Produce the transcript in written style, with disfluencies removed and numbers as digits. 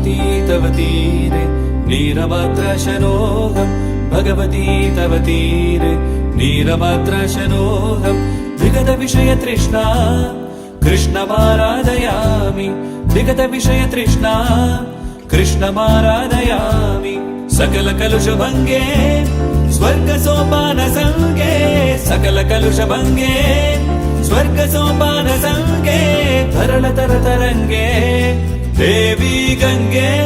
भगवती तव तीरे नीरमात्रशनोऽहम् भगवती तव तीरे नीरमात्रशनोऽहम् विगतविषयतृष्णा कृष्णमाराधयामि विगतविषयतृष्णा कृष्णमाराधयामि सकलकलुषभङ्गे स्वर्गसोपानसङ्गे सकलकलुषभङ्गे स्वर्गसोपानसङ्गे तरलतरतरङ्गे देवी गङ्गे